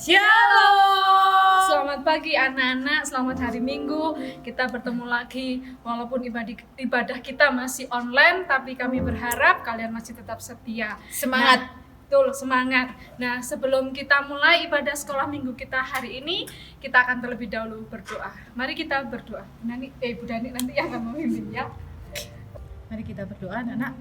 Shalom. Selamat pagi anak-anak, selamat hari Minggu. Kita bertemu lagi walaupun ibadah kita masih online, tapi kami berharap kalian masih tetap setia. Semangat. Betul, semangat. Nah, sebelum kita mulai ibadah sekolah minggu kita hari ini, kita akan terlebih dahulu berdoa. Mari kita berdoa. Bu Dani nanti yang akan memimpin ya. Mari kita berdoa, anak-anak.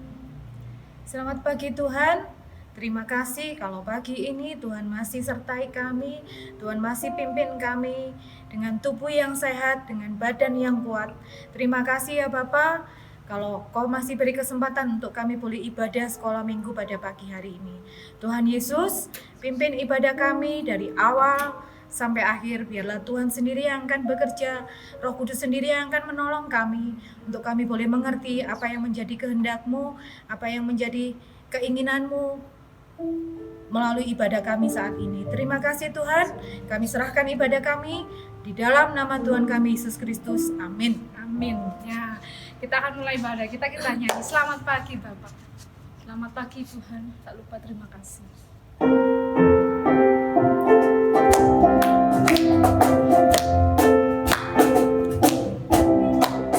Selamat pagi Tuhan. Terima kasih kalau pagi ini Tuhan masih sertai kami, Tuhan masih pimpin kami dengan tubuh yang sehat, dengan badan yang kuat. Terima kasih ya Bapa, kalau Kau masih beri kesempatan untuk kami boleh ibadah sekolah minggu pada pagi hari ini. Tuhan Yesus, pimpin ibadah kami dari awal sampai akhir. Biarlah Tuhan sendiri yang akan bekerja, Roh Kudus sendiri yang akan menolong kami, untuk kami boleh mengerti apa yang menjadi kehendak-Mu, apa yang menjadi keinginan-Mu melalui ibadah kami saat ini. Terima kasih Tuhan, kami serahkan ibadah kami di dalam nama Tuhan kami Yesus Kristus. Amin. Amin. Ya, kita akan mulai ibadah. Kita nyanyi. Selamat pagi Bapak. Selamat pagi Tuhan. Tak lupa terima kasih.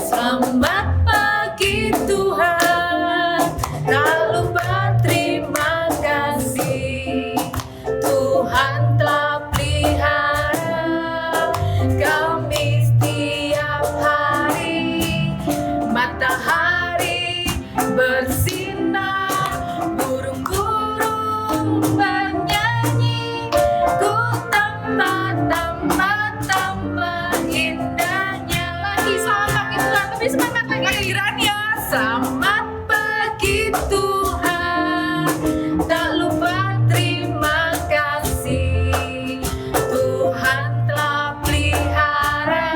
Selamat pagi Tuhan, tak lupa terima kasih. Tuhan telah pelihara kami setiap hari. Matahari bersinar, burung-burung bernyanyi. Ku tambah indahnya. Lagi selamat pagi Tuhan. Lebih semangat lagi. Kehadirannya. Selamat pagi Tuhan, tak lupa terima kasih. Tuhan telah pelihara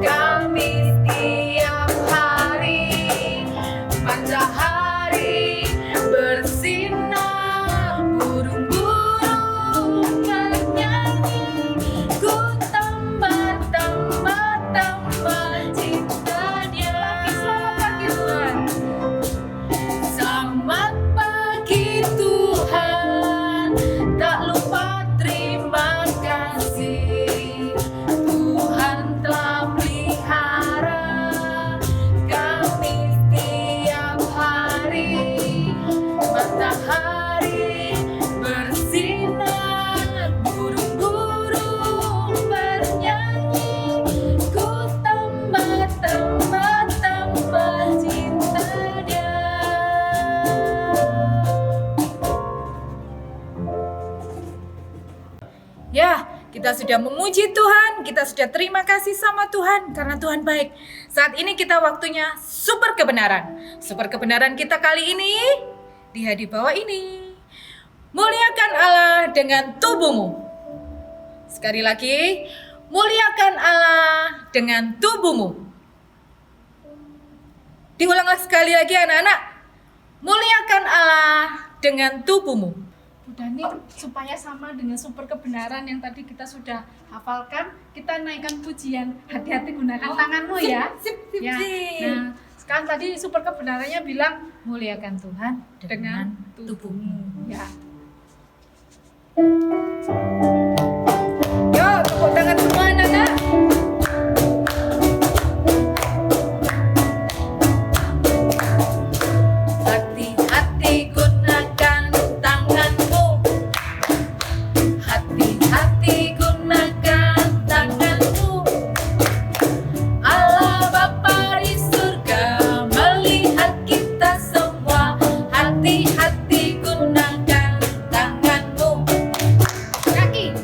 kami setiap hari. Matahari bersinar, burung-burung bernyanyi. Ku tambah cinta dia. Selamat pagi Tuhan. Selamat pagi Tuhan, tak lupa terima kasih. Tuhan telah pelihara kami setiap hari. Matahari bersinar, burung-burung bernyanyi. Ku tambah cinta dia. Ya, kita sudah memuji Tuhan, kita sudah terima kasih sama Tuhan karena Tuhan baik. Saat ini kita waktunya super kebenaran. Super kebenaran kita kali ini lihat di bawah ini. Muliakan Allah dengan tubuhmu. Sekali lagi, muliakan Allah dengan tubuhmu. Diulanglah sekali lagi anak-anak. Muliakan Allah dengan tubuhmu. Bu Dani, supaya sama dengan super kebenaran yang tadi kita sudah hafalkan, kita naikkan pujian. Hati-hati gunakan tanganmu ya. Sip. Ya. Nah, sekarang tadi super kebenarannya bilang Muliakan Tuhan dengan tubuhmu. Ya. Yo, tepuk tangan semua anak-anak. Hati-hati gunakan tanganmu. Hati-hati gunakan tanganmu. Allah Bapa di surga melihat kita semua. Hati-hati gunakan tanganmu. Kaki.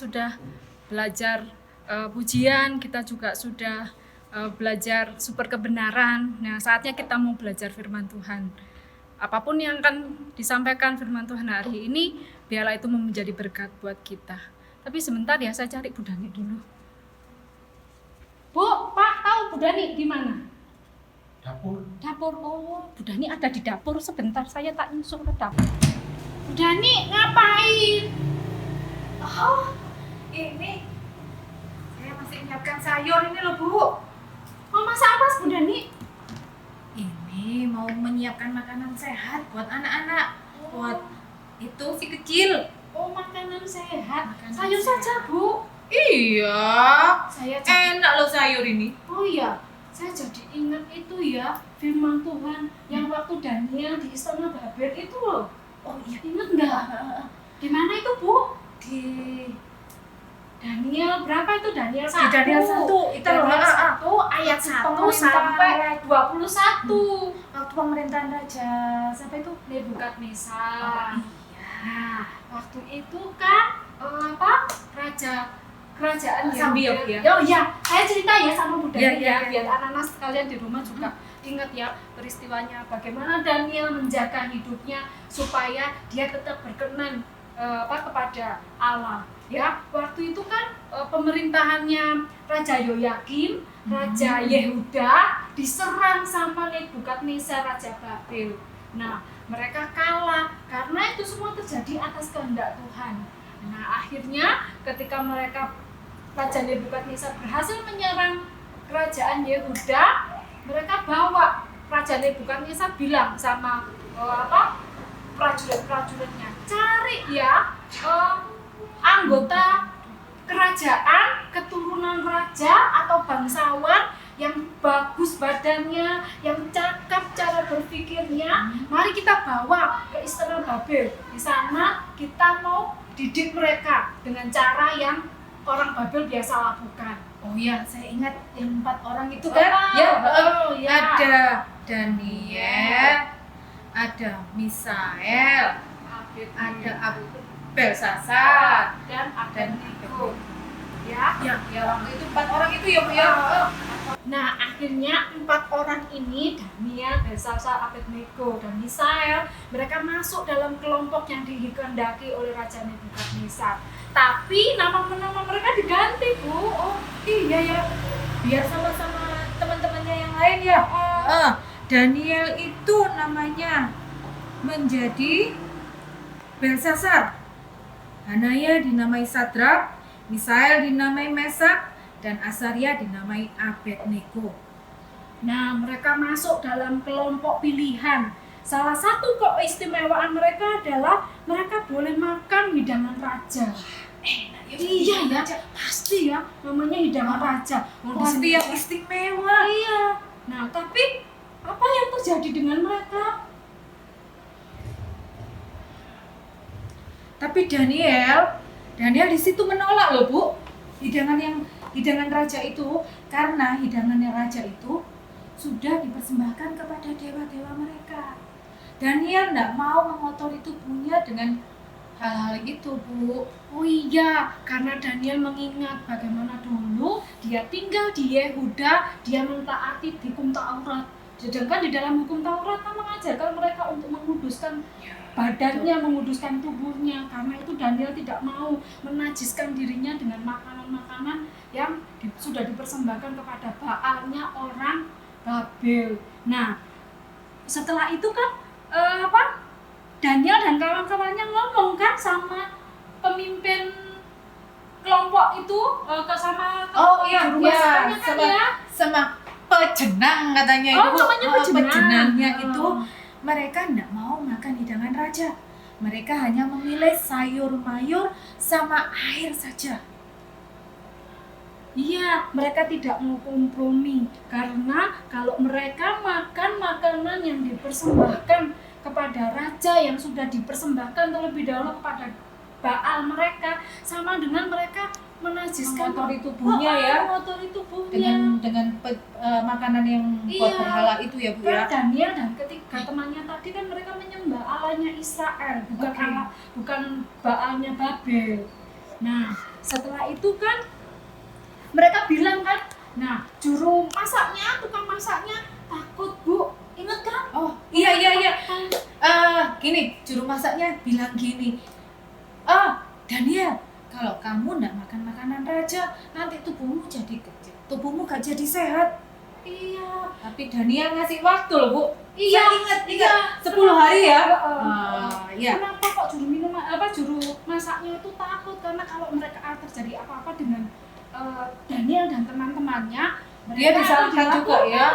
sudah belajar pujian, kita juga sudah belajar super kebenaran. Nah, saatnya kita mau belajar firman Tuhan. Apapun yang akan disampaikan firman Tuhan hari ini, biarlah itu menjadi berkat buat kita. Tapi sebentar ya, saya cari Bu Dani dulu. Bu, Pak, tahu Bu Dani di mana? Dapur. Oh, Bu Dani ada di dapur. Sebentar, saya tak nyusul ke dapur. Bu Dani, ngapain? Oh, ini saya masih menyiapkan sayur ini loh, Bu. Mau masak apa, Bu Dani? Ini mau menyiapkan makanan sehat buat anak-anak, buat itu si kecil. Oh, makanan sehat. Makanan Sayur sehat. saja, Bu. Iya, Saya jadi, enak loh sayur ini. oh iya, saya jadi ingat itu ya, firman Tuhan yang waktu Daniel di istana Babel itu loh. Oh iya, Ingat nggak? Di mana itu, Bu? di Daniel berapa itu? Daniel 1. Di Daniel 1 itu loh. Daniel 1 ayat 1 sampai 21. Waktu pemerintahan Raja siapa itu? Nebukadnezar. Iya. Nah, waktu itu kan kerajaan Sambiok ya? Oh iya, saya cerita ya sama Bu Dani Iya. biar anak-anak sekalian di rumah juga ingat ya peristiwanya bagaimana Daniel menjaga hidupnya supaya dia tetap berkenan kepada Allah. Ya, waktu itu kan pemerintahannya Raja Yoyakim, Raja Yehuda diserang sama Nebukadnezar Raja Babel. Nah, mereka kalah karena itu semua terjadi atas kehendak Tuhan. Nah, akhirnya ketika Raja Nebukadnezar berhasil menyerang kerajaan Yehuda, mereka bawa Raja Nebukadnezar bilang sama prajurit-prajuritnya, cari ya anggota kerajaan, keturunan raja atau bangsawan yang bagus badannya, yang cakap cara berpikirnya, mari kita bawa ke istana Babel. Di sana kita mau didik mereka dengan cara yang orang Babel biasa lakukan. Oh iya, saya ingat yang 4 orang itu kan? Ya. Ada Daniel, ada Misael, ada Belsasar, dan Abednego. Ya. ya waktu itu 4 orang itu ya Bu ya. Nah, akhirnya 4 orang ini, Daniel, Belsasar, Abednego, dan Misael, mereka masuk dalam kelompok yang dikehendaki oleh Raja Nebukadnezar. Tapi nama-nama mereka diganti, Bu. Oh iya ya, biar sama-sama teman-temannya yang lain ya. Daniel itu namanya menjadi Belsasar, Hanaya dinamai Sadrak, Misael dinamai Mesak, dan Asaria dinamai Abednego. Nah, mereka masuk dalam kelompok pilihan. Salah satu keistimewaan mereka adalah mereka boleh makan hidangan raja. Enak ya. Iya ya, pasti ya, namanya hidangan raja. Pasti yang istimewa. Iya. Nah, tapi apa yang terjadi dengan mereka? Tapi Daniel di situ menolak loh Bu. Hidangan raja itu, karena hidangannya raja itu sudah dipersembahkan kepada dewa-dewa mereka. Daniel tidak mau mengotori tubuhnya dengan hal-hal itu Bu. Oh iya, karena Daniel mengingat bagaimana dulu dia tinggal di Yehuda, dia mentaati hukum Taurat. Sedangkan di dalam hukum Taurat kan mengajarkan mereka untuk menguduskan badannya, menguduskan tubuhnya. Karena itu Daniel tidak mau menajiskan dirinya dengan makanan-makanan yang sudah dipersembahkan kepada Baalnya orang Babel. Nah, setelah itu kan Daniel dan kawan-kawannya ngomong kan sama pemimpin kelompok itu sama sama pejenang katanya itu. Namanya pejenang. Pejenangnya itu mereka tidak mau makan hidangan raja. Mereka hanya memilih sayur mayur sama air saja. Iya, mereka tidak mau kompromi karena kalau mereka makan makanan yang dipersembahkan kepada raja yang sudah dipersembahkan terlebih dahulu kepada Baal mereka, sama dengan mereka menajiskan mengotori tubuhnya ya. mengotori tubuhnya Dengan makanan yang buat berhala itu ya Bu ya. Daniel dan ketiga temannya tadi kan mereka menyembah Allahnya Israel, bukan Oke. bukan Baalnya Babel. Nah, setelah itu kan mereka bilang kan, nah juru masaknya, tukang masaknya takut Bu, ingat kan? Oh iya. Gini, juru masaknya bilang gini, Daniel, kalau kamu nggak makan makanan raja, nanti tubuhmu jadi kecil, tubuhmu gak jadi sehat. Iya. Tapi Daniel ngasih waktu loh Bu. Iya, Saya ingat iya. 10 hari ya. Iya. Kenapa kok juru masaknya itu takut? Karena kalau mereka terjadi apa-apa dengan Daniel dan teman-temannya, Dia mereka disalahkan akan juga ya.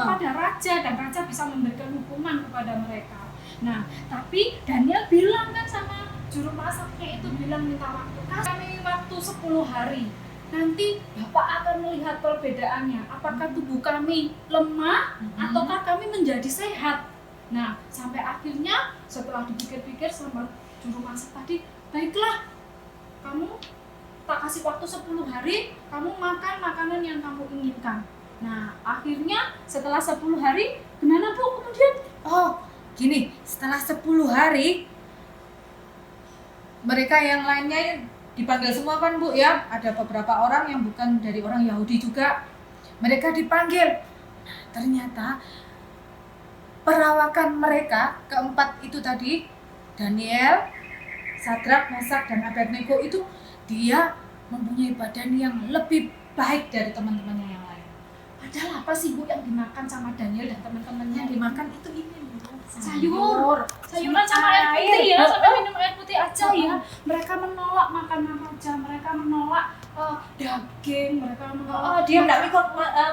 pada raja, dan raja bisa memberikan hukuman kepada mereka. Nah, tapi Daniel bilang kan sama juru masaknya itu, bilang minta waktu. Kami waktu 10 hari. Nanti Bapak akan melihat perbedaannya. Apakah tubuh kami lemah ataukah kami menjadi sehat. Nah, sampai akhirnya setelah dipikir-pikir sama juru masak tadi, baiklah, kamu tak kasih waktu 10 hari, kamu makan makanan yang kamu inginkan. Nah, akhirnya setelah 10 hari, gimana Bu kemudian? Oh, gini, setelah 10 hari mereka yang lainnya dipanggil semua kan Bu ya. Ada beberapa orang yang bukan dari orang Yahudi juga. Mereka dipanggil. Ternyata perawakan mereka keempat itu tadi, Daniel, Sadrak, Mesak, dan Abednego itu, dia mempunyai badan yang lebih baik dari teman-temannya yang lain. Padahal apa sih Bu yang dimakan sama Daniel dan teman-temannya? Yang dimakan itu ini Bu, sayuran sama air putih ya, sampai minum air putih aja ya. Mereka menolak makanan raja, mereka menolak daging, mereka menolak. Dia nggak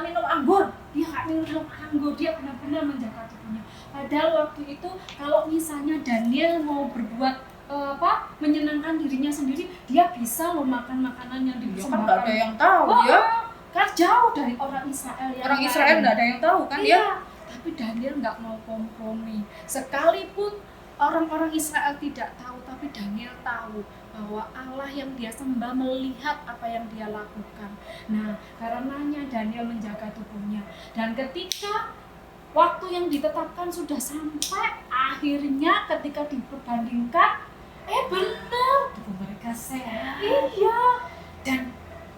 minum anggur. Dia nggak minum anggur, dia benar-benar menjaga tubuhnya. Padahal waktu itu kalau misalnya Daniel mau berbuat menyenangkan dirinya sendiri, dia bisa loh makan makanan yang dipersembahkan. Nggak ada yang tahu ya. Kan jauh dari orang Israel yang Orang Israel nggak ada yang tahu kan iya. ya. Tapi Daniel nggak mau kompromi. Sekalipun orang-orang Israel tidak tahu, tapi Daniel tahu bahwa Allah yang dia sembah melihat apa yang dia lakukan. Nah, karenanya Daniel menjaga tubuhnya. Dan ketika waktu yang ditetapkan sudah sampai, akhirnya ketika diperbandingkan, benar, Tubuh mereka sehat. iya. Dan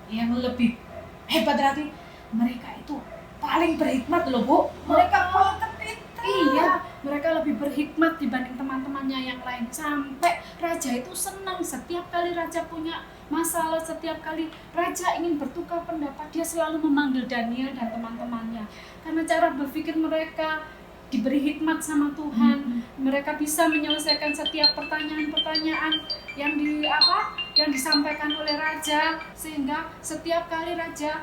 yang lebih hebat lagi, mereka itu paling berhikmat loh Bu. Mereka paling pintar. Iya, mereka lebih berhikmat dibanding teman-temannya yang lain. Sampai raja itu senang setiap kali raja punya masalah, setiap kali raja ingin bertukar pendapat, dia selalu memanggil Daniel dan teman-temannya. Karena cara berpikir mereka diberi hikmat sama Tuhan. Mereka bisa menyelesaikan setiap pertanyaan-pertanyaan yang disampaikan oleh raja, sehingga setiap kali raja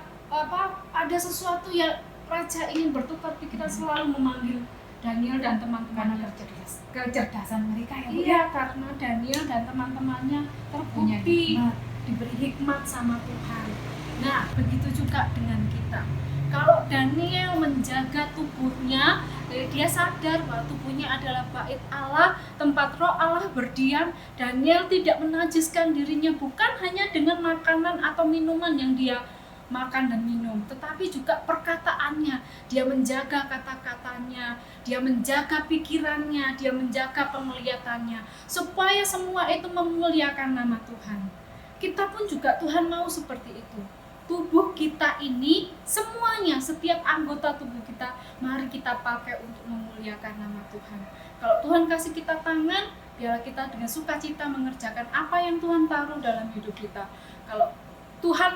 ada sesuatu yang raja ingin bertukar pikiran, selalu memanggil Daniel dan teman-temannya. Kecerdasan mereka ya Bu. Iya, karena Daniel dan teman-temannya terbukti diberi hikmat sama Tuhan. Nah, begitu juga dengan kita. Kalau Daniel menjaga tubuhnya, dia sadar bahwa tubuhnya adalah bait Allah, tempat roh Allah berdiam. Daniel tidak menajiskan dirinya bukan hanya dengan makanan atau minuman yang dia makan dan minum, tetapi juga perkataannya. Dia menjaga kata-katanya, dia menjaga pikirannya, dia menjaga penglihatannya, supaya semua itu memuliakan nama Tuhan. Kita pun juga Tuhan mau seperti itu. Tubuh kita ini semuanya, setiap anggota tubuh kita, mari kita pakai untuk memuliakan nama Tuhan. Kalau Tuhan kasih kita tangan, biarlah kita dengan sukacita mengerjakan apa yang Tuhan taruh dalam hidup kita. Kalau Tuhan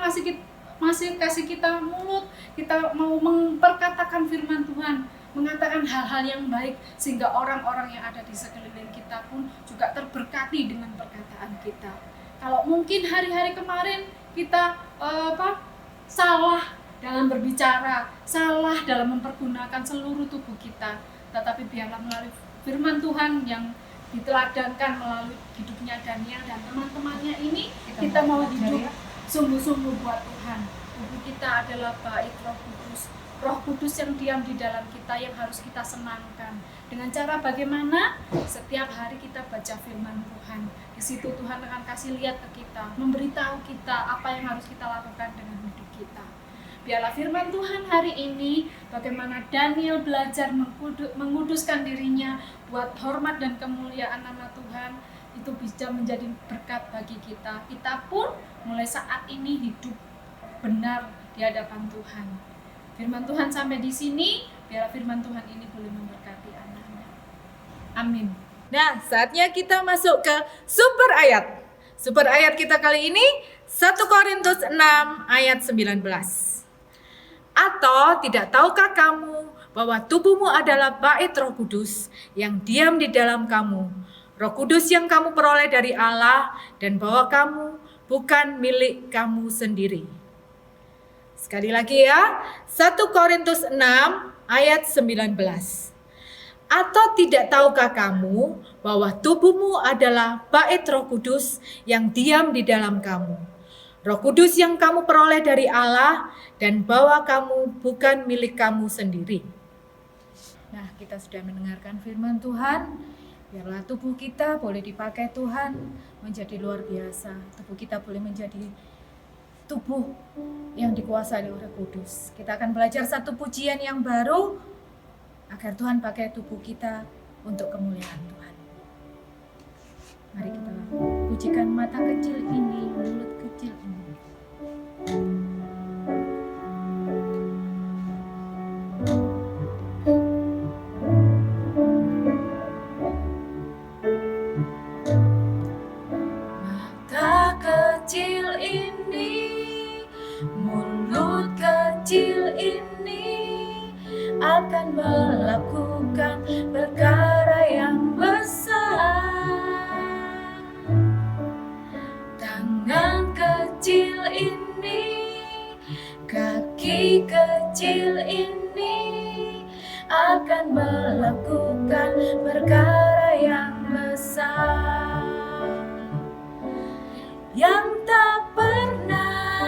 masih kasih kita mulut, kita mau memperkatakan firman Tuhan, mengatakan hal-hal yang baik, sehingga orang-orang yang ada di sekeliling kita pun juga terberkati dengan perkataan kita. Kalau mungkin hari-hari kemarin kita salah dalam berbicara, salah dalam mempergunakan seluruh tubuh kita, tetapi biarlah melalui firman Tuhan yang diteladankan melalui hidupnya Daniel dan teman-temannya ini, kita mau hidup sungguh-sungguh buat Tuhan. Tubuh kita adalah bait Roh Kudus. Roh Kudus yang diam di dalam kita, yang harus kita senangkan. Dengan cara bagaimana? Setiap hari kita baca firman Tuhan. Di situ Tuhan akan kasih lihat ke kita, memberitahu kita apa yang harus kita lakukan dengan hidup kita. Biarlah firman Tuhan hari ini, bagaimana Daniel belajar menguduskan dirinya buat hormat dan kemuliaan nama Tuhan, itu bisa menjadi berkat bagi kita. Kita pun mulai saat ini hidup benar di hadapan Tuhan. Firman Tuhan sampai di sini, biar firman Tuhan ini boleh memberkati anak-anak. Amin. Nah, saatnya kita masuk ke super ayat. Super ayat kita kali ini 1 Korintus 6 ayat 19. Atau tidak tahukah kamu bahwa tubuhmu adalah bait Roh Kudus yang diam di dalam kamu, Roh Kudus yang kamu peroleh dari Allah, dan bahwa kamu bukan milik kamu sendiri. Sekali lagi ya, 1 Korintus 6 ayat 19. Atau tidak tahukah kamu bahwa tubuhmu adalah bait Roh Kudus yang diam di dalam kamu, Roh Kudus yang kamu peroleh dari Allah, dan bahwa kamu bukan milik kamu sendiri. Nah, kita sudah mendengarkan firman Tuhan. Biarlah tubuh kita boleh dipakai Tuhan menjadi luar biasa. Tubuh kita boleh menjadi tubuh yang dikuasai oleh Roh Kudus. Kita akan belajar satu pujian yang baru agar Tuhan pakai tubuh kita untuk kemuliaan Tuhan. Mari kita pujikan mata kecil ini, mulut kecil ini. Mata kecil ini, mulut kecil ini akan melakukan perkara yang besar. Tangan kecil ini, kaki kecil ini akan melakukan perkara yang besar yang tak pernah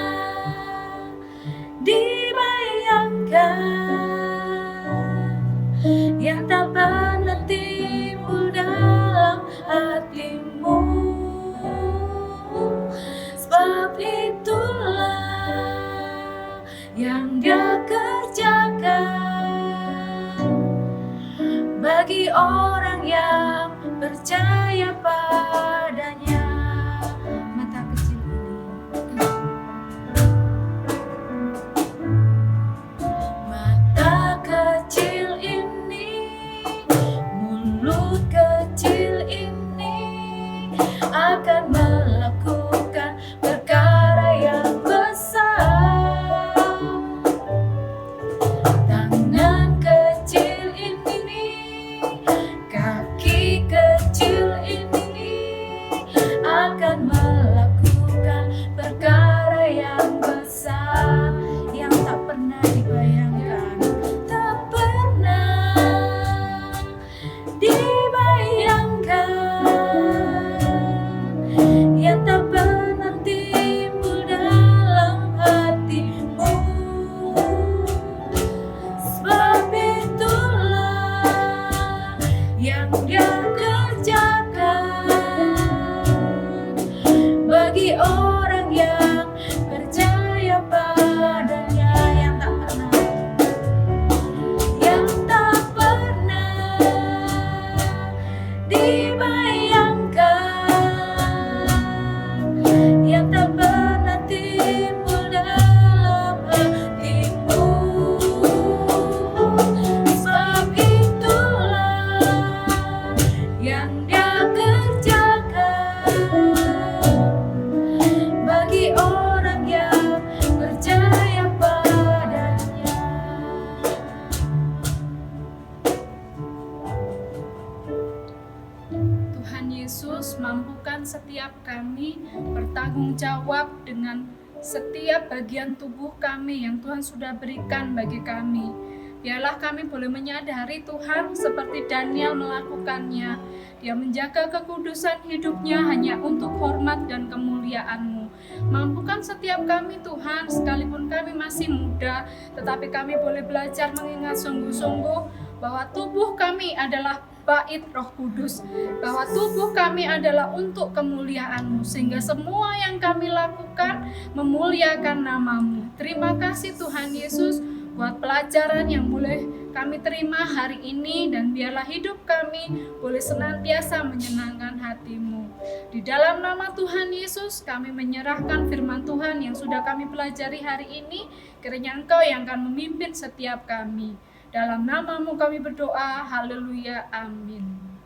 dibayangkan, yang tak pernah timbul dalam hatimu. Sebab itulah yang Dia kerjakan bagi orang yang percaya padanya. Mata kecil ini, mata kecil ini, mulut kecil ini akan melakukan perkara yang besar. Tangan kecil ini, kaki kecil ini akan melakukan perkara yang besar yang tak pernah dibayangkan, tak pernah dibayangkan, yang tak pernah timbul dalam hatimu. Sebab itulah yang Dia kerjakan bagi orang yang percaya padanya, yang tak pernah dibayangkan, yang tak pernah timbul dalam hatimu. Sebab itulah yang Dia kerjakan bagi orang yang percaya padanya. Tuhan Yesus, mampukan setiap kami bertanggung jawab dengan setiap bagian tubuh kami yang Tuhan sudah berikan bagi kami. Biarlah kami boleh menyadari Tuhan seperti Daniel melakukannya. Dia menjaga kekudusan hidupnya hanya untuk hormat dan kemuliaan-Mu. Mampukan setiap kami Tuhan, sekalipun kami masih muda, tetapi kami boleh belajar mengingat sungguh-sungguh bahwa tubuh kami adalah bait Roh Kudus, bahwa tubuh kami adalah untuk kemuliaan-Mu, sehingga semua yang kami lakukan memuliakan nama-Mu. Terima kasih Tuhan Yesus buat pelajaran yang boleh kami terima hari ini, dan biarlah hidup kami boleh senantiasa menyenangkan hati-Mu. Di dalam nama Tuhan Yesus, kami menyerahkan firman Tuhan yang sudah kami pelajari hari ini, kiranya Engkau yang akan memimpin setiap kami. Dalam namamu kami berdoa, haleluya, amin.